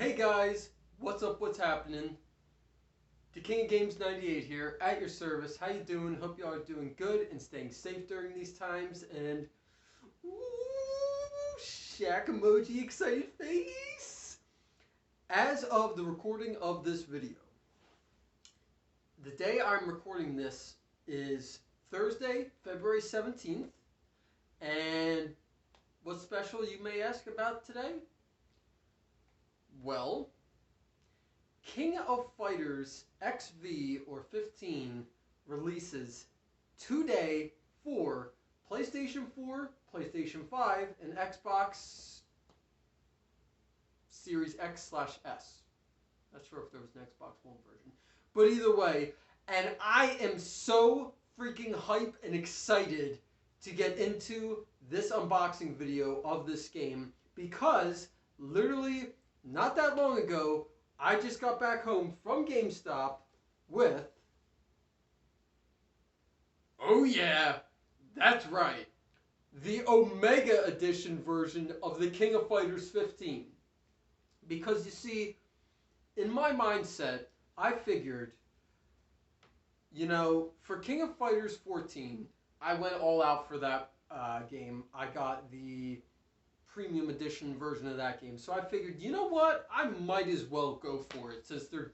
Hey guys, what's up, what's happening? The King of Games 98 here, at your service. How you doing? Hope you are doing good and staying safe during these times. And, ooh, Shaq emoji excited face! As of the recording of this video, the day I'm recording this is Thursday, February 17th. And what's special, you may ask, about today? Well, King of Fighters XV or 15 releases today for PlayStation 4, PlayStation 5, and Xbox Series X/S. Not sure if there was an Xbox One version. But either way, and I am so freaking hype and excited to get into this unboxing video of this game because literally not that long ago, I just got back home from GameStop with, oh yeah, that's right, the Omega Edition version of the King of Fighters 15. Because you see, in my mindset, I figured, for King of Fighters 14, I went all out for that game. I got the premium edition version of that game. So I figured, you know what? I might as well go for it since they're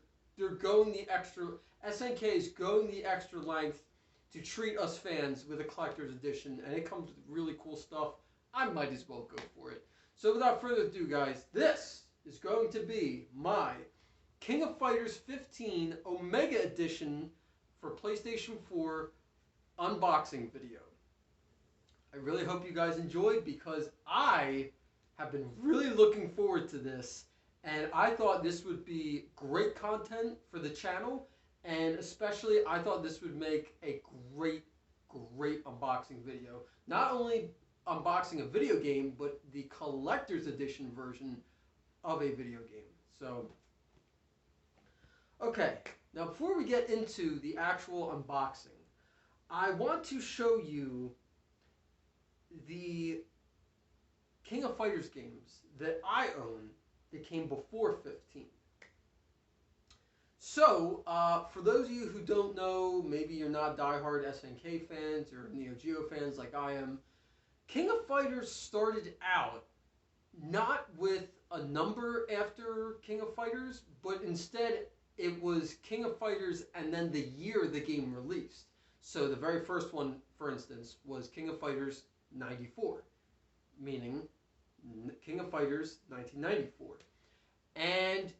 going the extra. SNK is going the extra length to treat us fans with a collector's edition, and it comes with really cool stuff. I might as well go for it. So without further ado, guys, this is going to be my King of Fighters 15 Omega Edition for PlayStation 4 unboxing video. I really hope you guys enjoyed because I have been really looking forward to this, and I thought this would be great content for the channel, and especially I thought this would make a great unboxing video. Not only unboxing a video game, but the collector's edition version of a video game. So, okay, now before we get into the actual unboxing, I want to show you the King of Fighters games that I own that came before 15. So, for those of you who don't know, maybe you're not diehard SNK fans or Neo Geo fans like I am, King of Fighters started out not with a number after King of Fighters, but instead it was King of Fighters and then the year the game released. So the very first one, for instance, was King of Fighters 94, meaning King of Fighters 1994. And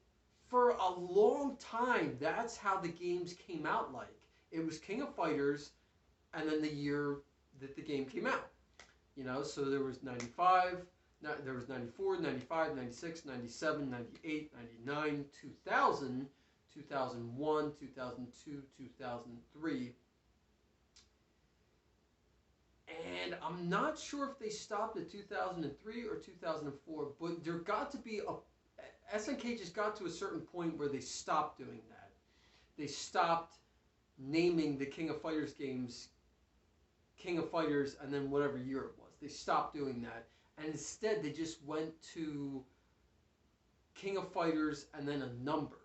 for a long time, that's how the games came out like. It was King of Fighters and then the year that the game came out. So there was 95, there was 94, 95, 96, 97, 98, 99, 2000, 2001, 2002, 2003. And I'm not sure if they stopped at 2003 or 2004, but there got to be SNK just got to a certain point where they stopped doing that. They stopped naming the King of Fighters games King of Fighters and then whatever year it was. They stopped doing that. And instead they just went to King of Fighters and then a number.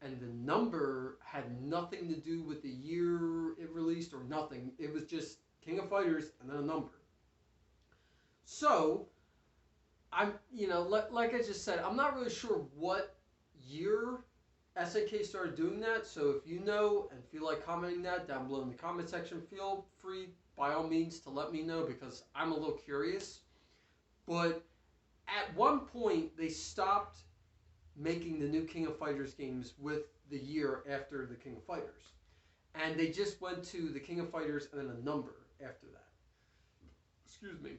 And the number had nothing to do with the year it released or nothing. It was just King of Fighters and then a number. So, I'm, like I just said, I'm not really sure what year SNK started doing that. So if you know and feel like commenting that down below in the comment section, feel free by all means to let me know because I'm a little curious. But at one point they stopped making the new King of Fighters games with the year after the King of Fighters. And they just went to the King of Fighters and then a number after that. Excuse me.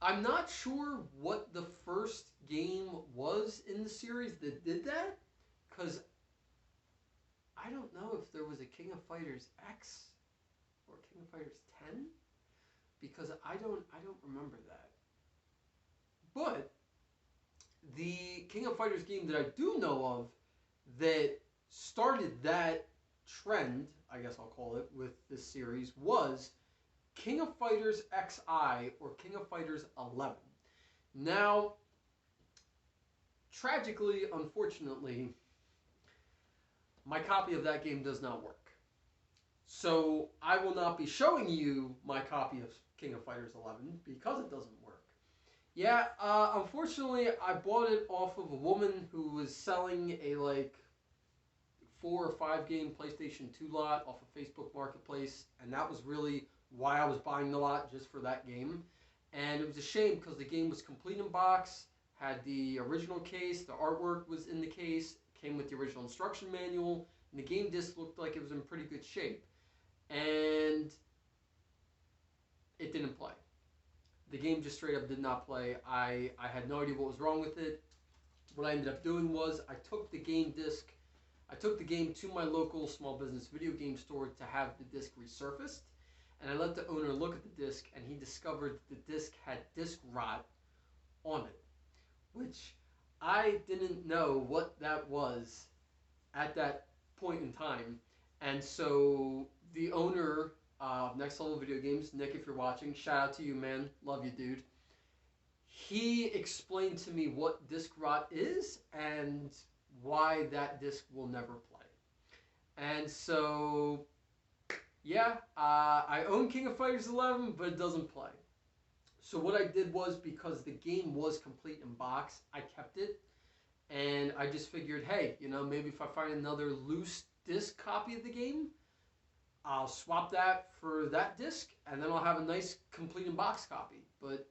I'm not sure what the first game was in the series that did that, because I don't know if there was a King of Fighters X or King of Fighters 10, because I don't remember that. But the King of Fighters game that I do know of that started that trend, I guess I'll call it, with this series was King of Fighters XI or King of Fighters 11. Now, tragically, unfortunately, my copy of that game does not work. So I will not be showing you my copy of King of Fighters 11 because it doesn't work. Yeah, unfortunately, I bought it off of a woman who was selling a like 4 or 5 game PlayStation 2 lot off of Facebook Marketplace, and that was really why I was buying the lot, just for that game. And it was a shame because the game was complete in box, had the original case, the artwork was in the case, came with the original instruction manual, and the game disc looked like it was in pretty good shape. And it didn't play. The game just straight up did not play. I had no idea what was wrong with it. What I ended up doing was I took the game disc, I took the game to my local small business video game store to have the disc resurfaced, and I let the owner look at the disc, and he discovered the disc had disc rot on it, which I didn't know what that was at that point in time. And so the owner of Next Level Video Games, Nick, if you're watching, shout out to you, man. Love you, dude. He explained to me what disc rot is and why that disc will never play. And so, yeah, I own King of Fighters 11, but it doesn't play. So what I did was, because the game was complete in box, I kept it. And I just figured, hey, you know, maybe if I find another loose disc copy of the game, I'll swap that for that disc, and then I'll have a nice complete in box copy. But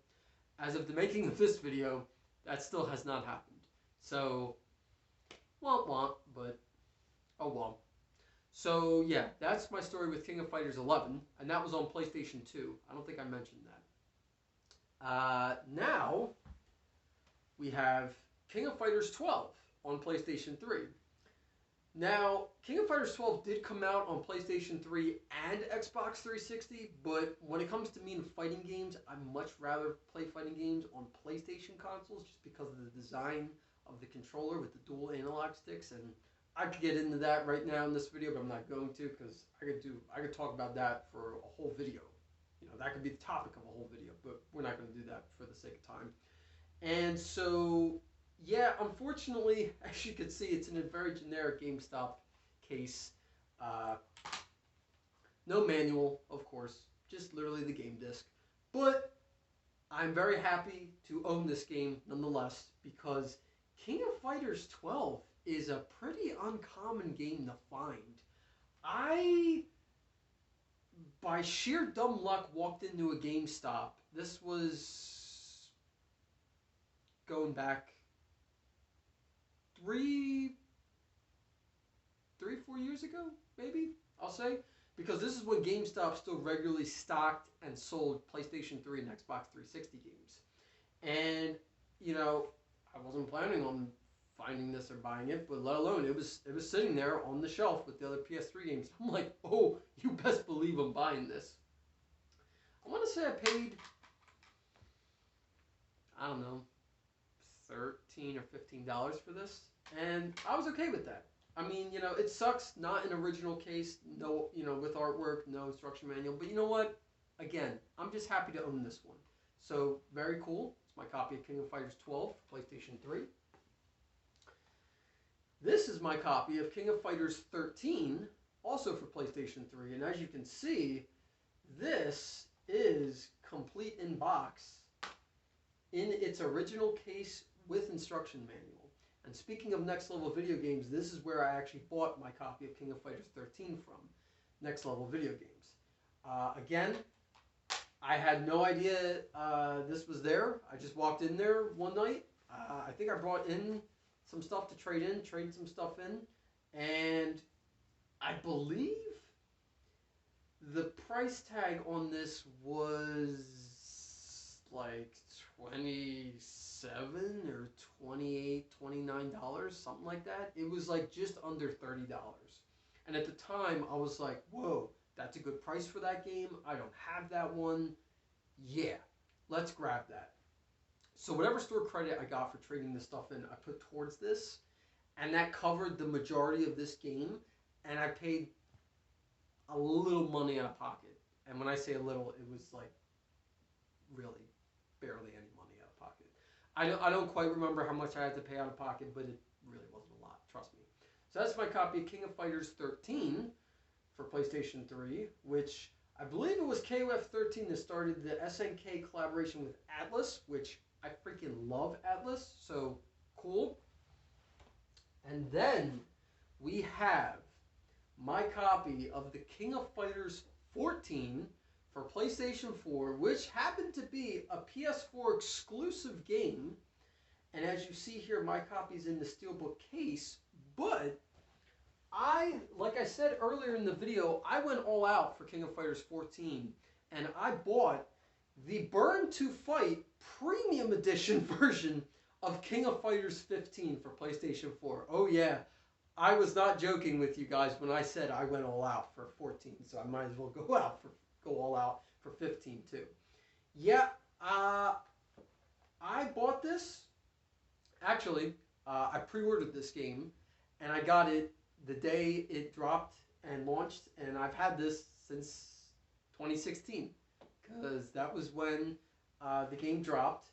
as of the making of this video, that still has not happened. So, womp, but oh well. So yeah, that's my story with King of Fighters 11, and that was on PlayStation 2. I don't think I mentioned that. Now, we have King of Fighters 12 on PlayStation 3. Now, King of Fighters 12 did come out on PlayStation 3 and Xbox 360, but when it comes to me in fighting games, I'd much rather play fighting games on PlayStation consoles just because of the design of the controller with the dual analog sticks. And I could get into that right now in this video, but I'm not going to, because I could talk about that for a whole video. You know, that could be the topic of a whole video, but we're not going to do that for the sake of time. And so, yeah, unfortunately, as you can see, it's in a very generic GameStop case. No manual, of course, just literally the game disc. But I'm very happy to own this game nonetheless, because King of Fighters 12 is a pretty uncommon game to find. I, by sheer dumb luck, walked into a GameStop. This was going back 3, 4 years ago, maybe, I'll say. Because this is when GameStop still regularly stocked and sold PlayStation 3 and Xbox 360 games. And, you know, I wasn't planning on finding this or buying it, but let alone, it was sitting there on the shelf with the other PS3 games. I'm like, oh, you best believe I'm buying this. I want to say I paid, I don't know, $13 or $15 for this, and I was okay with that. I mean, you know, it sucks, not an original case, no, you know, with artwork, no instruction manual, but you know what? Again, I'm just happy to own this one. So, very cool. It's my copy of King of Fighters 12 for PlayStation 3. This is my copy of King of Fighters 13, also for PlayStation 3, and as you can see, this is complete in box, in its original case with instruction manual. And speaking of Next Level Video Games, this is where I actually bought my copy of King of Fighters 13 from, Next Level Video Games. Again, I had no idea this was there. I just walked in there one night. I think I brought in some stuff to trade some stuff in, and I believe the price tag on this was like $27 or $28, $29, something like that. It was like just under $30. And at the time, I was like, whoa, that's a good price for that game. I don't have that one. Yeah, let's grab that. So whatever store credit I got for trading this stuff in, I put towards this, and that covered the majority of this game, and I paid a little money out of pocket. And when I say a little, it was like really barely any money out of pocket. I don't quite remember how much I had to pay out of pocket, but it really wasn't a lot, trust me. So that's my copy of King of Fighters 13 for PlayStation 3, which I believe it was KoF 13 that started the SNK collaboration with Atlas, which I freaking love Atlas, so cool. And then we have my copy of the King of Fighters 14 for PlayStation 4, which happened to be a PS4 exclusive game. And as you see here, my copy is in the steelbook case. But like I said earlier in the video, I went all out for King of Fighters 14. And I bought the Burn to Fight Premium Edition version of King of Fighters 15 for PlayStation 4. Oh yeah, I was not joking with you guys when I said I went all out for 14, so I might as well go all out for 15 too. Yeah, I bought this. Actually, I pre-ordered this game, and I got it the day it dropped and launched, and I've had this since 2016, because that was when the game dropped.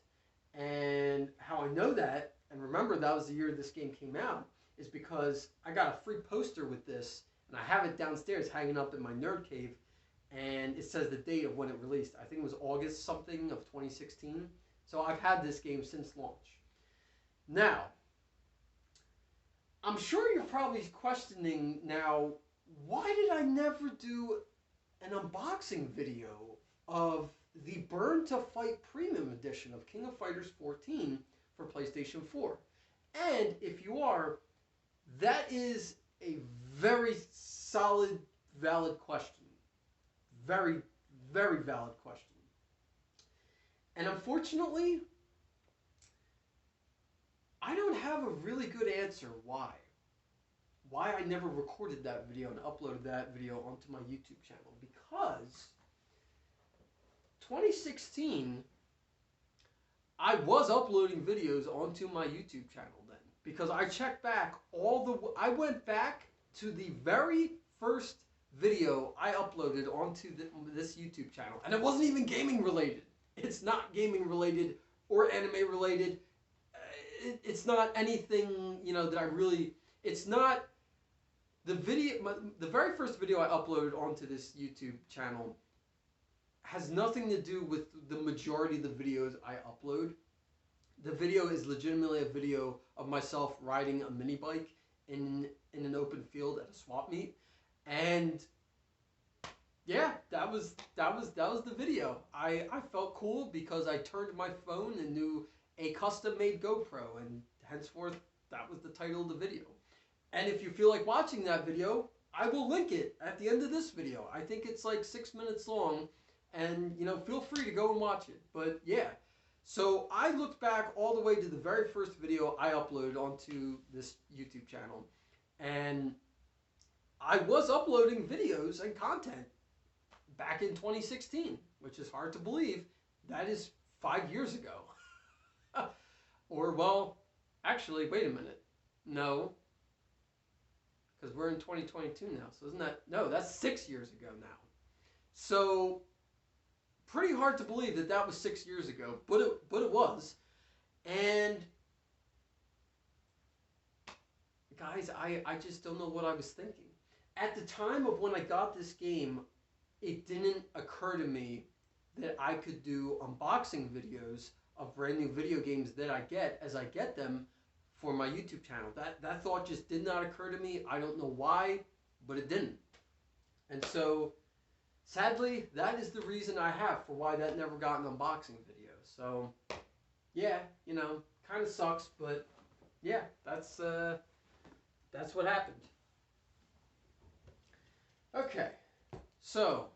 And how I know that, and remember that was the year this game came out, is because I got a free poster with this, and I have it downstairs hanging up in my nerd cave, and it says the date of when it released. I think it was August something of 2016. So I've had this game since launch. Now, I'm sure you're probably questioning now, why did I never do an unboxing video of the Burn to Fight Premium Edition of King of Fighters 14 for PlayStation 4? And if you are, that is a very solid, valid question. Very, very valid question. And unfortunately, I don't have a really good answer why. Why I never recorded that video and uploaded that video onto my YouTube channel. Because 2016, I was uploading videos onto my YouTube channel then. Because I checked back I went back to the very first video I uploaded onto this YouTube channel. And it wasn't even gaming related. It's not gaming related or anime related. It's not anything, that I really, it's not, the very first video I uploaded onto this YouTube channel has nothing to do with the majority of the videos I upload. The video is legitimately a video of myself riding a mini bike in an open field at a swap meet. And yeah, that was the video. I felt cool because I turned my phone into a custom-made GoPro, and henceforth, that was the title of the video. And if you feel like watching that video, I will link it at the end of this video. I think it's like 6 minutes long, and feel free to go and watch it. But yeah, so I looked back all the way to the very first video I uploaded onto this YouTube channel, and I was uploading videos and content back in 2016, which is hard to believe. That is 5 years ago. Or, well, actually, wait a minute. No. Because we're in 2022 now. So isn't that... No, that's 6 years ago now. So, pretty hard to believe that was 6 years ago. But it was. And, guys, I just don't know what I was thinking. At the time of when I got this game, it didn't occur to me that I could do unboxing videos of brand new video games that I get as I get them for my YouTube channel. That thought just did not occur to me. I don't know why, but it didn't. And so, sadly, that is the reason I have for why that never got an unboxing video. So, yeah, kind of sucks, but yeah, that's what happened. Okay, so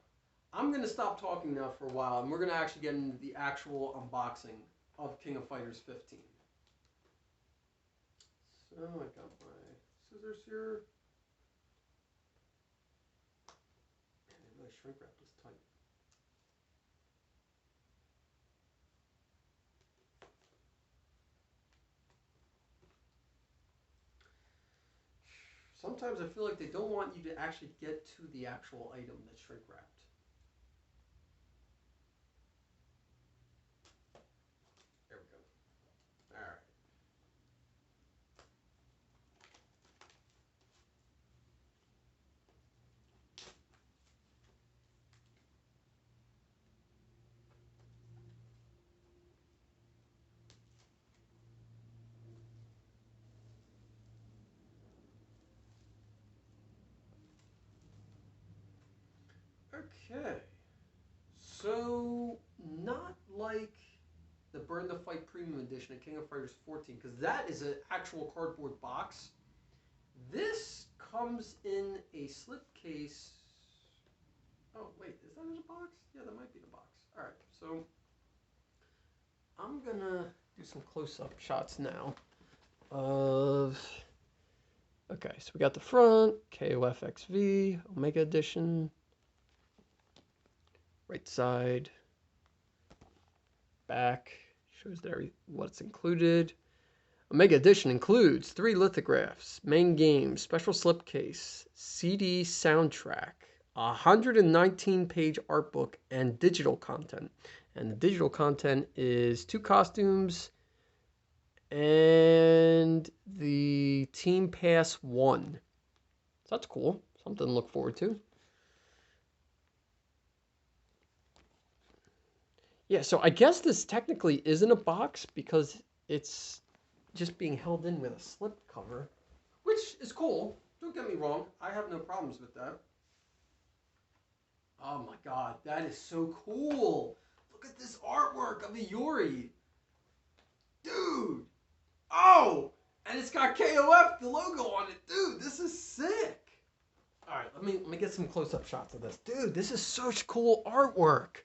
I'm going to stop talking now for a while, and we're going to actually get into the actual unboxing of King of Fighters 15. So I got my scissors here. Man, they really shrink wrap this tight. Sometimes I feel like they don't want you to actually get to the actual item that's shrink wrapped. There we go. Okay. So, not like the Burn the Fight Premium Edition of King of Fighters 14, because that is an actual cardboard box. This comes in a slipcase. Oh, wait, is that in a box? Yeah, that might be in a box. All right, so I'm going to do some close-up shots now of... Okay, so we got the front, KoF XV, Omega Edition, right side, back, shows there what's included. Omega Edition includes 3 lithographs, main game, special slipcase, CD soundtrack, a 119-page art book, and digital content. And the digital content is 2 costumes and the Team Pass 1. So that's cool. Something to look forward to. Yeah, so I guess this technically isn't a box because it's just being held in with a slip cover, which is cool. Don't get me wrong. I have no problems with that. Oh my god, that is so cool. Look at this artwork of a Yuri. Dude. Oh, and it's got KoF, the logo on it. Dude, this is sick. All right, let me get some close-up shots of this. Dude, this is such cool artwork.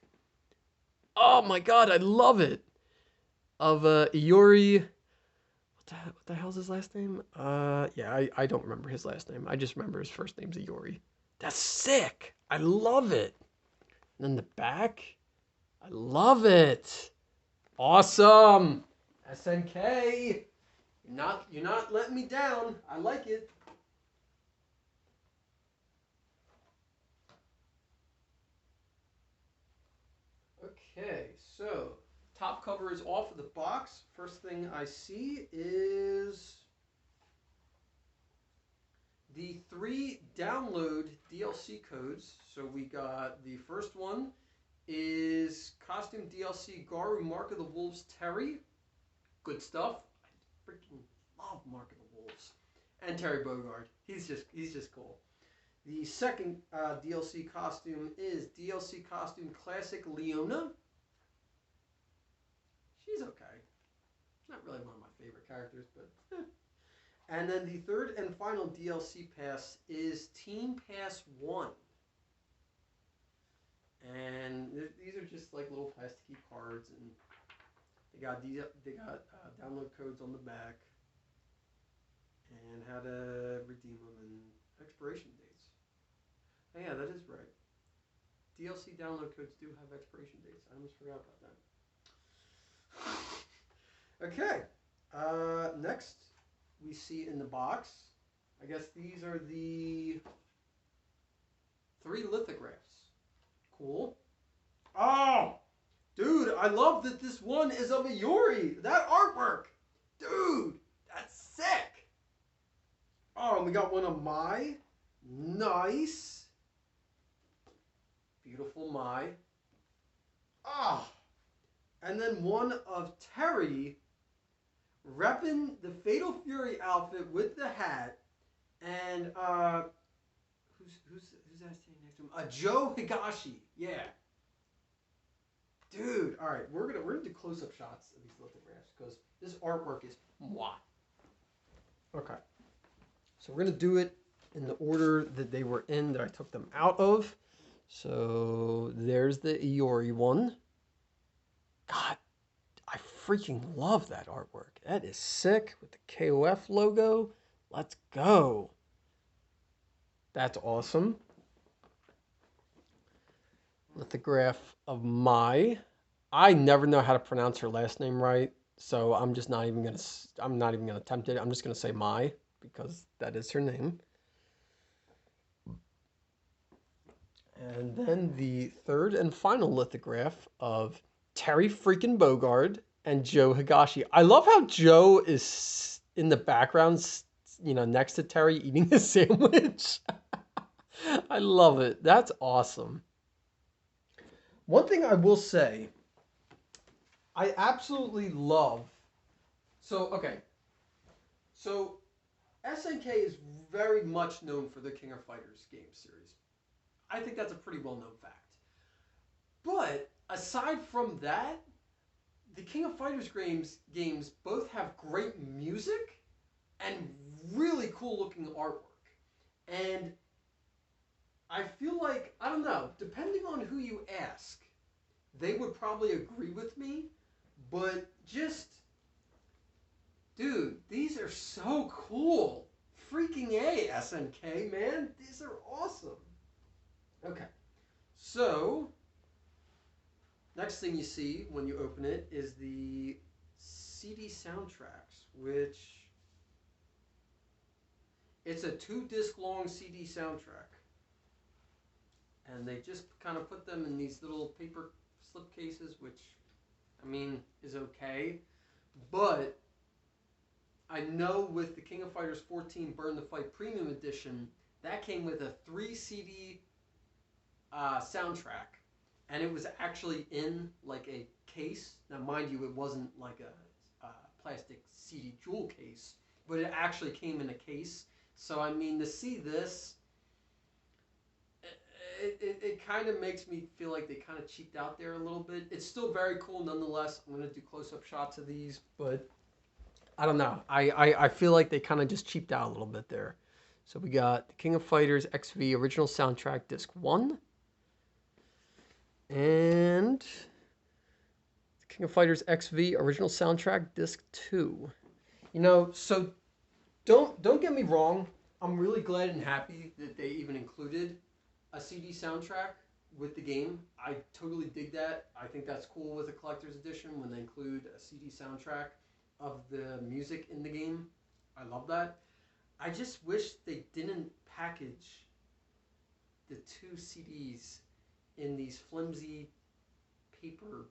Oh my god, I love it. Of Iori. What the hell's his last name? Yeah, I don't remember his last name. I just remember his first name's Iori. That's sick. I love it. And then the back. I love it. Awesome. SNK. You're not letting me down. I like it. Okay, so top cover is off of the box. First thing I see is the 3 download DLC codes. So we got the first one is Costume DLC Garu Mark of the Wolves Terry. Good stuff. I freaking love Mark of the Wolves. And Terry Bogard. He's just cool. The second DLC costume is DLC Costume Classic Leona. She's okay. Not really one of my favorite characters, but And then the third and final DLC pass is Team Pass 1. And these are just like little plasticky cards, and they got download codes on the back, and how to redeem them, and expiration dates. Oh yeah, that is right. DLC download codes do have expiration dates. I almost forgot about that. Okay. Next, we see in the box, I guess these are the 3 lithographs. Cool. Oh! Dude, I love that this one is of a Yuri. That artwork. Dude, that's sick. Oh, and we got one of Mai. Nice. Beautiful Mai. Ah. And then one of Terry repping the Fatal Fury outfit with the hat. And who's that standing next to him? Joe Higashi. Yeah. Dude, all right, we're gonna do close-up shots of these lithographs because this artwork is mwah. Okay, so we're gonna do it in the order that they were in that I took them out of. So there's the Iori one. God, I freaking love that artwork. That is sick with the KoF logo. Let's go. That's awesome. Lithograph of Mai. I never know how to pronounce her last name right, so I'm not even gonna attempt it. I'm just gonna say Mai because that is her name. And then the third and final lithograph of Terry freaking Bogard and Joe Higashi. I love how Joe is in the background, next to Terry eating his sandwich. I love it. That's awesome. One thing I will say, I absolutely love. So SNK is very much known for the King of Fighters game series. I think that's a pretty well-known fact. But aside from that, the King of Fighters games both have great music and really cool looking artwork. And I feel like, I don't know, depending on who you ask, they would probably agree with me, but just, dude, these are so cool. Freaking A, SNK, man. These are awesome. Okay, so next thing you see when you open it is the CD soundtracks, which it's a 2-disc long CD soundtrack. And they just kind of put them in these little paper slipcases, which, I mean, is okay. But I know with the King of Fighters 14 Burn the Fight Premium Edition, that came with a 3 CD soundtrack. And it was actually in like a case. Now, mind you, it wasn't like a plastic CD jewel case, but it actually came in a case. So, I mean, to see this, it kind of makes me feel like they kind of cheaped out there a little bit. It's still very cool nonetheless. I'm going to do close-up shots of these, but I don't know. I feel like they kind of just cheaped out a little bit there. So we got the King of Fighters XV Original Soundtrack Disc 1. And the King of Fighters XV Original Soundtrack Disc 2. You know, so don't get me wrong. I'm really glad and happy that they even included a CD soundtrack with the game. I totally dig that. I think that's cool with a collector's edition when they include a CD soundtrack of the music in the game. I love that. I just wish they didn't package the 2 CDs in these flimsy paper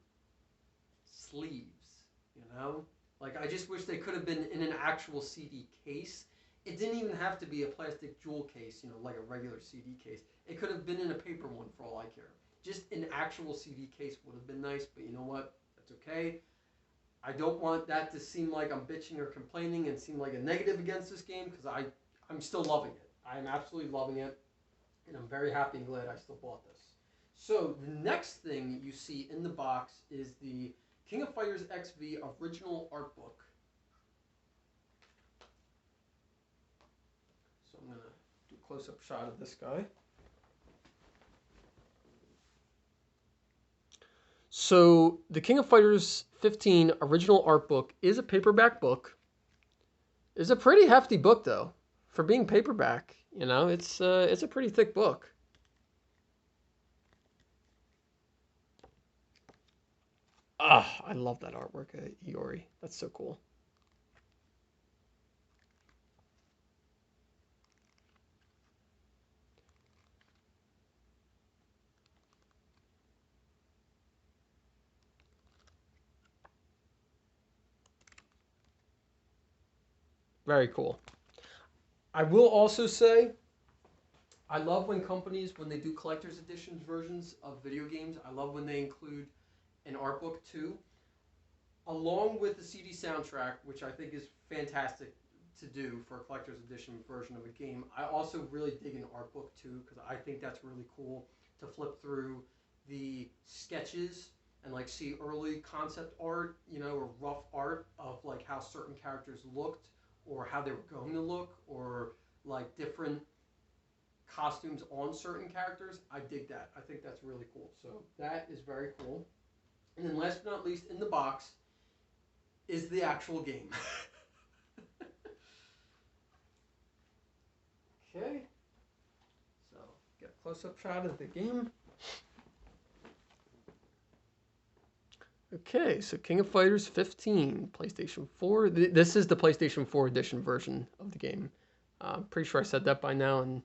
sleeves, you know? Like, I just wish they could have been in an actual CD case. It didn't even have to be a plastic jewel case, you know, like a regular CD case. It could have been in a paper one for all I care. Just an actual CD case would have been nice, but you know what? That's okay. I don't want that to seem like I'm bitching or complaining and seem like a negative against this game, because I'm still loving it. I am absolutely loving it, and I'm very happy and glad I still bought this. So the next thing you see in the box is the King of Fighters XV Original Art Book. So I'm going to do a close-up shot of this guy. So the King of Fighters 15 Original Art Book is a paperback book. It's a pretty hefty book, though, for being paperback. You know, it's a pretty thick book. Ah, I love that artwork, Iori. That's so cool. Very cool. I will also say, I love when companies, when they do collector's editions versions of video games, I love when they include an art book too, along with the CD soundtrack, which I think is fantastic to do for a collector's edition version of a game. I also really dig an art book too, because I think that's really cool to flip through the sketches and like see early concept art, you know, or rough art of like how certain characters looked or how they were going to look, or like different costumes on certain characters. I dig that. I think that's really cool. So that is very cool. And then last but not least, in the box is the actual game. Okay. So get a close-up shot of the game. Okay, so King of Fighters 15, PlayStation 4. This is the PlayStation 4 edition version of the game. I'm pretty sure I said that by now, and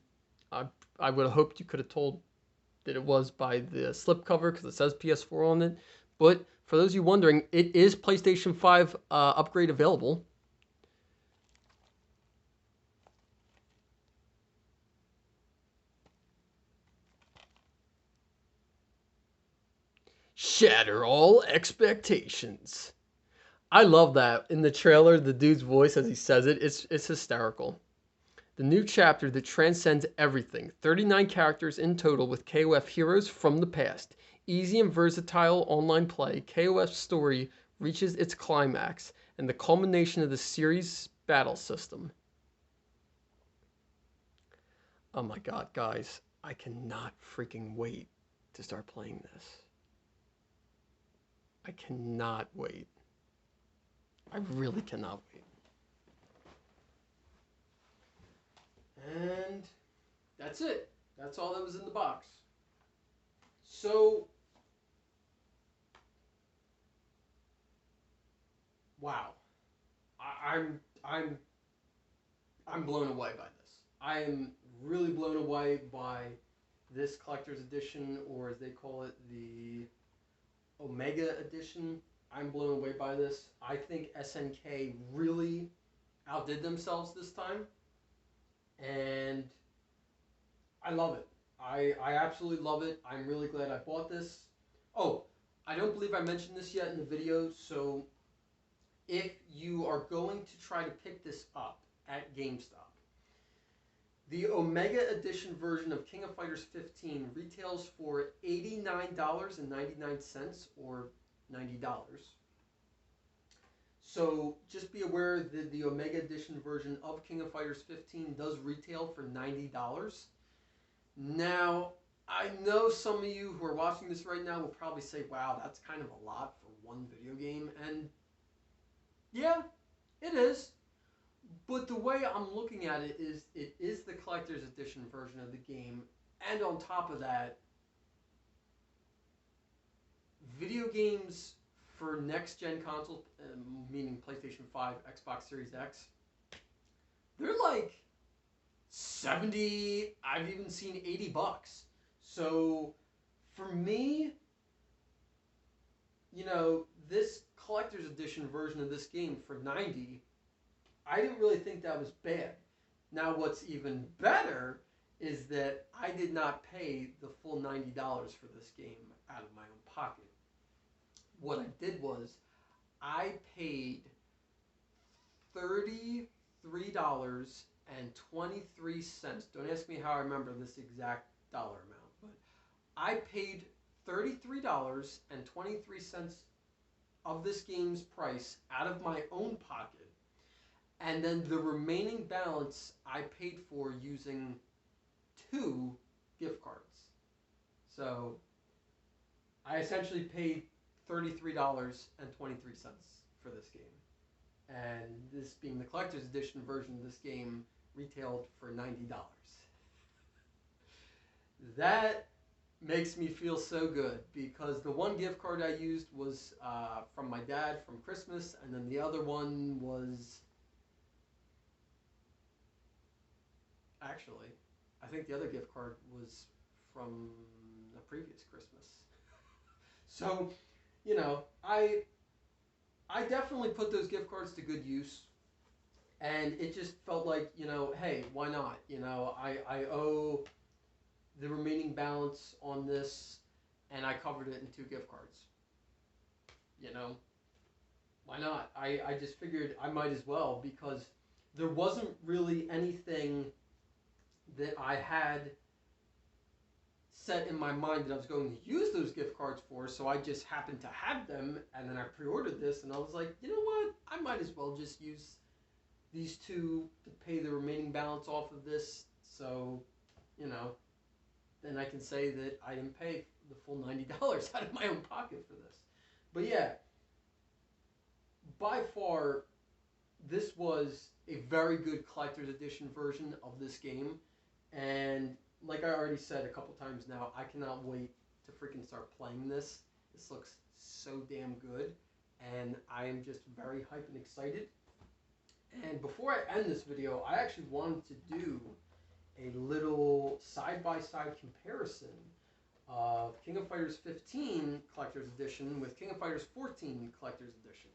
I would have hoped you could have told that it was by the slipcover, because it says PS4 on it. But for those of you wondering, it is PlayStation 5 upgrade available. Shatter all expectations. I love that. In the trailer, the dude's voice as he says it, it's hysterical. The new chapter that transcends everything. 39 characters in total with KoF heroes from the past. Easy and versatile online play, KoF's story reaches its climax and the culmination of the series' battle system. Oh my god, guys. I cannot freaking wait to start playing this. I cannot wait. I really cannot wait. And that's it. That's all that was in the box. So, wow. I'm blown away by this. I am really blown away by this collector's edition, or as they call it, the Omega edition. I'm blown away by this. I think SNK really outdid themselves this time, and I love it. I absolutely love it. I'm really glad I bought this. Oh, I don't believe I mentioned this yet in the video, so if you are going to try to pick this up at GameStop, the Omega Edition version of King of Fighters 15 retails for $89.99 or $90. So just be aware that the Omega Edition version of King of Fighters 15 does retail for $90. Now, I know some of you who are watching this right now will probably say, wow, that's kind of a lot for one video game. And yeah, it is. But the way I'm looking at it is the collector's edition version of the game. And on top of that, video games for next-gen consoles, meaning PlayStation 5, Xbox Series X, they're like 70, I've even seen $80. So for me, you know, this collector's edition version of this game for 90, I didn't really think that was bad. Now what's even better is that I did not pay the full $90 for this game out of my own pocket. What I did was I paid $33.23. Don't ask me how I remember this exact dollar amount, but I paid $33.23 of this game's price out of my own pocket, and then the remaining balance I paid for using 2 gift cards. So I essentially paid $33.23 for this game. And this being the collector's edition version of this game retailed for $90. That makes me feel so good because the one gift card I used was from my dad from Christmas, and then the other one was actually, I think the other gift card was from a previous Christmas. So, you know, I definitely put those gift cards to good use, and it just felt like, you know, hey, why not? You know, I owe the remaining balance on this, and I covered it in 2 gift cards. You know, why not? I just figured I might as well, because there wasn't really anything that I had set in my mind that I was going to use those gift cards for, so I just happened to have them, and then I pre-ordered this, and I was like, you know what? I might as well just use these 2 to pay the remaining balance off of this, so, you know, then I can say that I didn't pay the full $90 out of my own pocket for this. But yeah, by far, this was a very good collector's edition version of this game, and like I already said a couple times now, I cannot wait to freaking start playing this. This looks so damn good, and I am just very hyped and excited. And before I end this video, I actually wanted to do a little side-by-side comparison of King of Fighters 15 Collector's Edition with King of Fighters 14 Collector's Edition.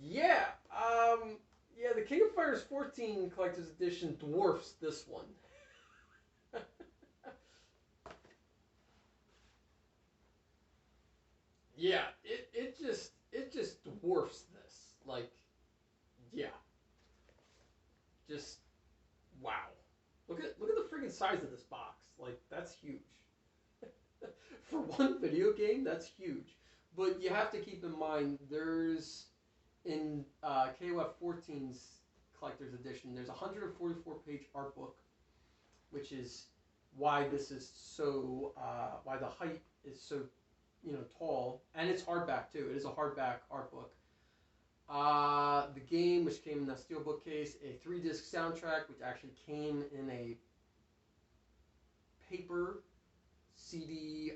Yeah, yeah, the King of Fighters 14 Collector's Edition dwarfs this one. Yeah, it the size of this box. Like, that's huge. For one video game, that's huge. But you have to keep in mind, there's, in KoF 14's Collector's Edition, there's a 144-page art book, which is why this is so, why the height is so, tall. And it's hardback, too. It is a hardback art book. The game, which came in a steelbook case, a 3-disc soundtrack, which actually came in a paper CD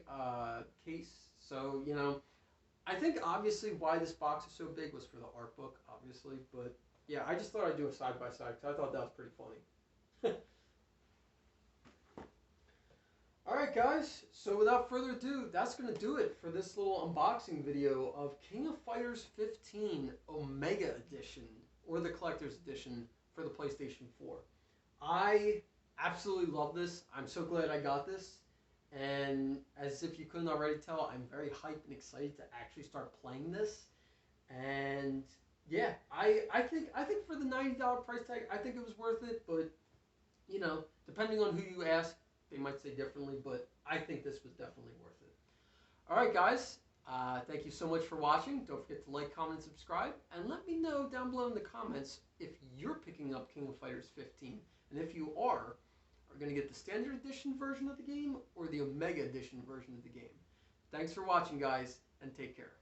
case. So, I think obviously why this box is so big was for the art book, obviously. But yeah, I just thought I'd do a side-by-side because I thought that was pretty funny. Alright guys, so without further ado, that's going to do it for this little unboxing video of King of Fighters 15 Omega Edition, or the Collector's Edition for the PlayStation 4. I absolutely love this. I'm so glad I got this. And as if you couldn't already tell, I'm very hyped and excited to actually start playing this. And yeah, I think for the $90 price tag, I think it was worth it. But, depending on who you ask, they might say differently, but I think this was definitely worth it. Alright guys, thank you so much for watching. Don't forget to like, comment, and subscribe. And let me know down below in the comments if you're picking up King of Fighters 15. And if you are going to get the Standard Edition version of the game or the Omega Edition version of the game. Thanks for watching guys, and take care.